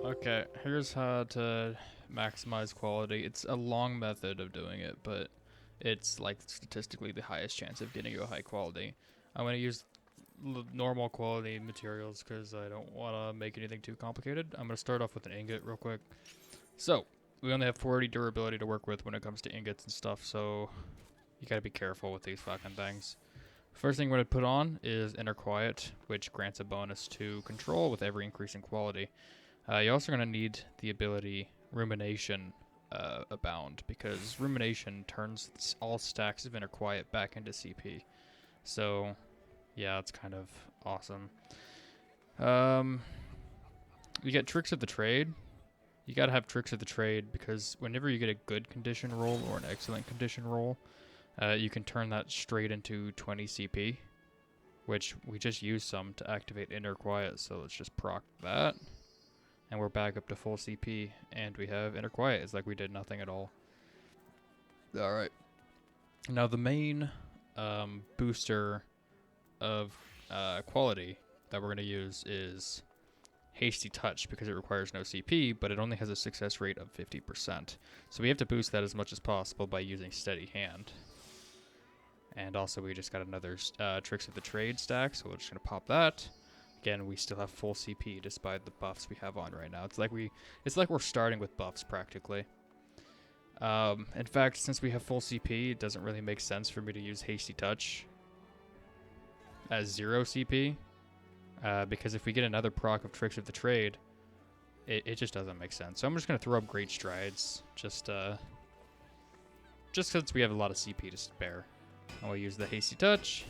Okay, here's how to maximize quality. It's a long method of doing it, but it's like statistically the highest chance of getting you a high quality. I'm going to use normal quality materials because I don't want to make anything too complicated. I'm going to start off with an ingot real quick. So, we only have 40 durability to work with when it comes to ingots and stuff, so you got to be careful with these fucking things. First thing we're going to put on is Inner Quiet, which grants a bonus to control with every increase in quality. You're also going to need the ability Rumination Abound, because Rumination turns all stacks of Inner Quiet back into CP. So, yeah, it's kind of awesome. You get Tricks of the Trade. You gotta have Tricks of the Trade because whenever you get a good condition roll or an excellent condition roll, you can turn that straight into 20 CP, which we just used some to activate Inner Quiet, so let's just proc that. And we're back up to full CP, and we have Inner Quiet. It's like we did nothing at all. Alright. Now the main booster of quality that we're going to use is Hasty Touch, because it requires no CP, but it only has a success rate of 50%. So we have to boost that as much as possible by using Steady Hand. And also we just got another Tricks of the Trade stack, so we're just going to pop that. Again, we still have full CP despite the buffs we have on right now. It's like we're starting with buffs practically. In fact, since we have full CP, it doesn't really make sense for me to use Hasty Touch as 0 CP. Because if we get another proc of Tricks of the Trade, it just doesn't make sense. So I'm just going to throw up Great Strides, just since we have a lot of CP to spare. And we'll use the Hasty Touch.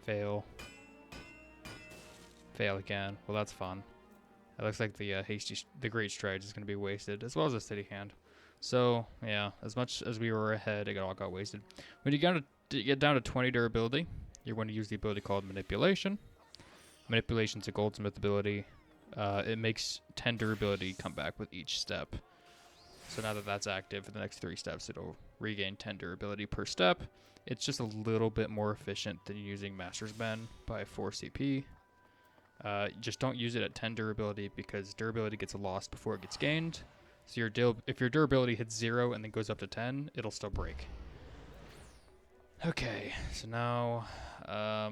Fail. Fail again. Well, that's fun. It looks like the Great Strides is going to be wasted, as well as a Steady Hand. So, yeah, as much as we were ahead, it all got wasted. When you get down to 20 durability, you're going to use the ability called Manipulation. Manipulation's a goldsmith ability. It makes 10 durability come back with each step. So now that that's active, for the next 3 steps, it'll regain 10 durability per step. It's just a little bit more efficient than using Master's Bend by 4 CP. Just don't use it at 10 durability because durability gets lost before it gets gained. So if your durability hits 0 and then goes up to 10, it'll still break. Okay, so now I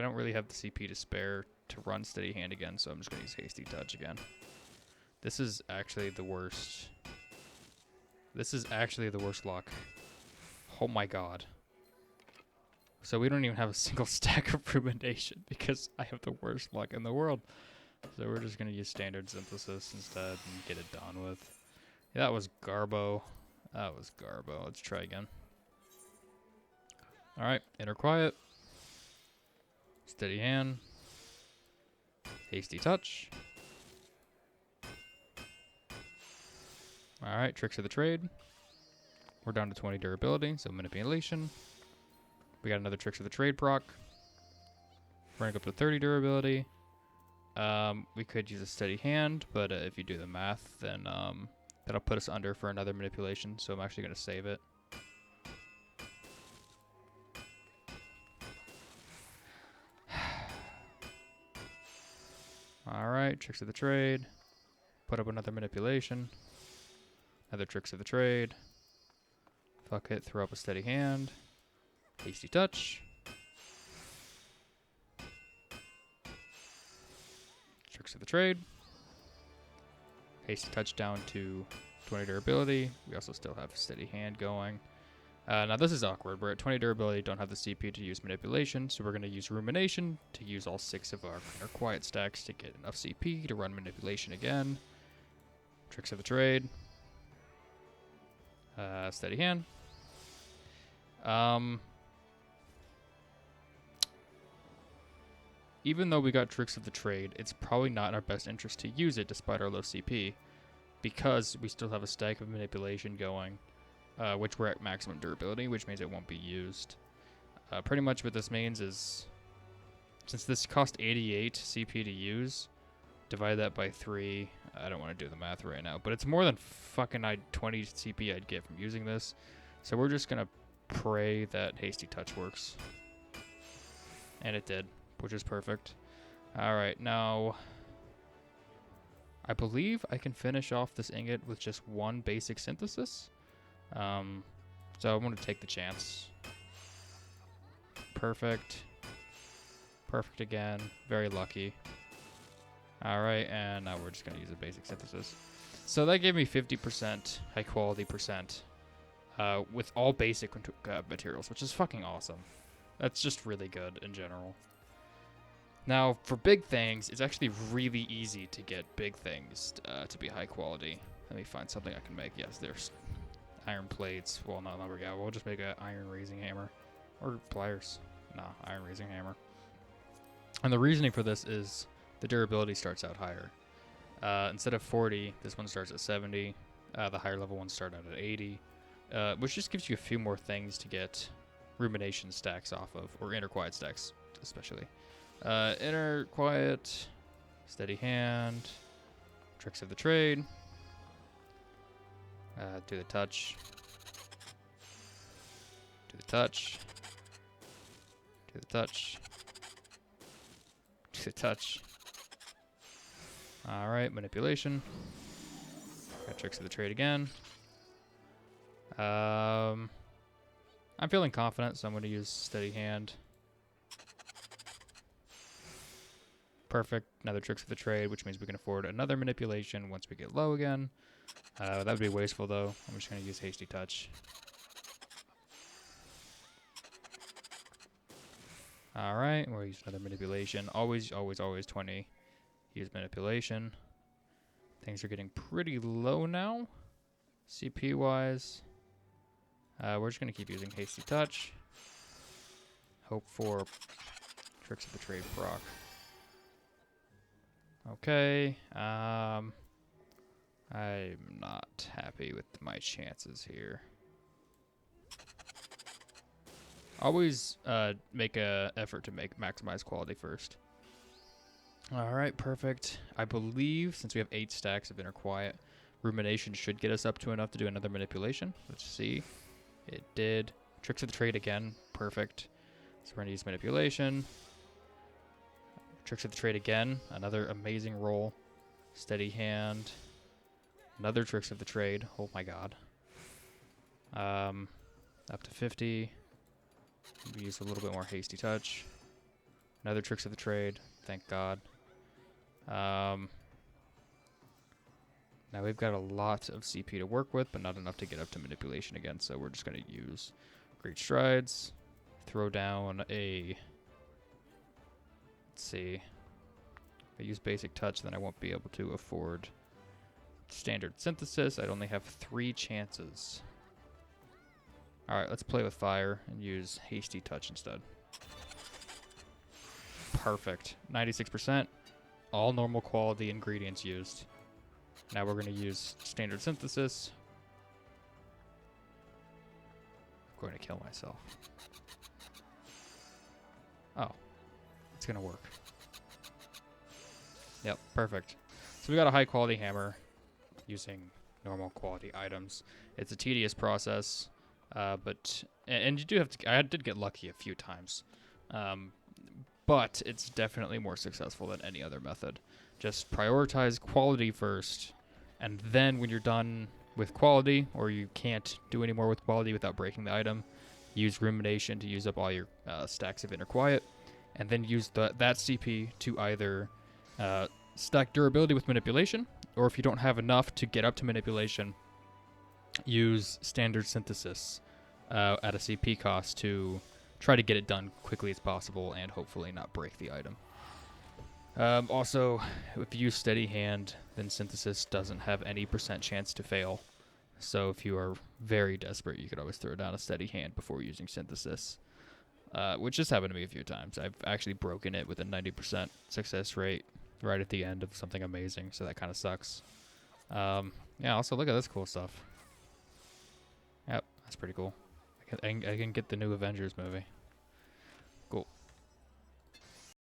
don't really have the CP to spare to run Steady Hand again, so I'm just going to use Hasty Touch again. This is actually the worst. This is actually the worst luck. Oh my god. So we don't even have a single stack of Rumination because I have the worst luck in the world. So we're just going to use Standard Synthesis instead and get it done with. Yeah, that was Garbo. That was Garbo. Let's try again. Alright, Inner Quiet. Steady Hand. Hasty Touch. Alright, Tricks of the Trade. We're down to 20 durability, so Manipulation. We got another Tricks of the Trade proc. Running up to 30 durability. We could use a Steady Hand, but if you do the math, then that'll put us under for another Manipulation, so I'm actually going to save it. Alright, Tricks of the Trade. Put up another Manipulation. Another Tricks of the Trade. Fuck it, throw up a Steady Hand. Hasty Touch. Tricks of the Trade. Hasty Touch down to 20 durability. We also still have Steady Hand going. Now this is awkward. We're at 20 durability, don't have the CP to use Manipulation, so we're going to use Rumination to use all 6 of our Inner Quiet stacks to get enough CP to run Manipulation again. Tricks of the Trade. Steady Hand. Even though we got Tricks of the Trade, it's probably not in our best interest to use it despite our low CP, because we still have a stack of Manipulation going, which we're at maximum durability, which means it won't be used. Pretty much what this means is, since this cost 88 CP to use, divide that by 3. I don't want to do the math right now, but it's more than fucking 20 CP I'd get from using this. So we're just going to pray that Hasty Touch works. And it did, which is perfect. Alright, now I believe I can finish off this ingot with just one basic synthesis. So I'm going to take the chance. Perfect. Perfect again. Very lucky. Alright, and now we're just going to use a basic synthesis. So that gave me 50% high quality percent with all basic materials, which is fucking awesome. That's just really good in general. Now, for big things, it's actually really easy to get big things to be high quality. Let me find something I can make. Yes, there's iron plates. Well, no, we'll just make an iron raising hammer. Or pliers. Nah, iron raising hammer. And the reasoning for this is the durability starts out higher. Instead of 40, this one starts at 70. The higher level ones start out at 80. Which just gives you a few more things to get rumination stacks off of, or inner quiet stacks, especially. Inner quiet, steady hand, tricks of the trade, do the touch, do the touch, do the touch, do the touch. Alright, manipulation. Got tricks of the trade again. I'm feeling confident, so I'm going to use steady hand. Perfect. Another tricks of the trade, which means we can afford another manipulation once we get low again. That would be wasteful, though. I'm just going to use hasty touch. Alright, we'll use another manipulation. Always 20. Use manipulation. Things are getting pretty low now, CP-wise. We're just going to keep using hasty touch. Hope for tricks of the trade proc. Okay. I'm not happy with my chances here. Always make a effort to maximize quality first. Alright, perfect. I believe since we have 8 stacks of inner quiet, rumination should get us up to enough to do another manipulation. Let's see. It did. Tricks of the trade again. Perfect. So we're going to use manipulation. Tricks of the trade again. Another amazing roll. Steady hand. Another tricks of the trade. Oh my god. Up to 50. We use a little bit more hasty touch. Another tricks of the trade. Thank god. Now we've got a lot of CP to work with, but not enough to get up to manipulation again, so we're just going to use great strides. Throw down a... Let's see. If I use basic touch, then I won't be able to afford standard synthesis. I'd only have 3 chances. Alright, let's play with fire and use hasty touch instead. Perfect. 96%. All normal quality ingredients used. Now we're going to use standard synthesis. I'm going to kill myself. Oh. It's going to work. Yep, perfect. So we got a high quality hammer using normal quality items. It's a tedious process, but you do have to... I did get lucky a few times. But it's definitely more successful than any other method. Just prioritize quality first, and then when you're done with quality, or you can't do any more with quality without breaking the item, use rumination to use up all your stacks of inner quiet, and then use that CP to either stack durability with manipulation, or if you don't have enough to get up to manipulation, use standard synthesis at a CP cost to try to get it done quickly as possible and hopefully not break the item. Also, if you use steady hand, then synthesis doesn't have any % chance to fail. So if you are very desperate, you could always throw down a steady hand before using synthesis, which just happened to me a few times. I've actually broken it with a 90% success rate right at the end of something amazing, so that kind of sucks. Yeah, also look at this cool stuff. Yep, that's pretty cool. I can get the new Avengers movie.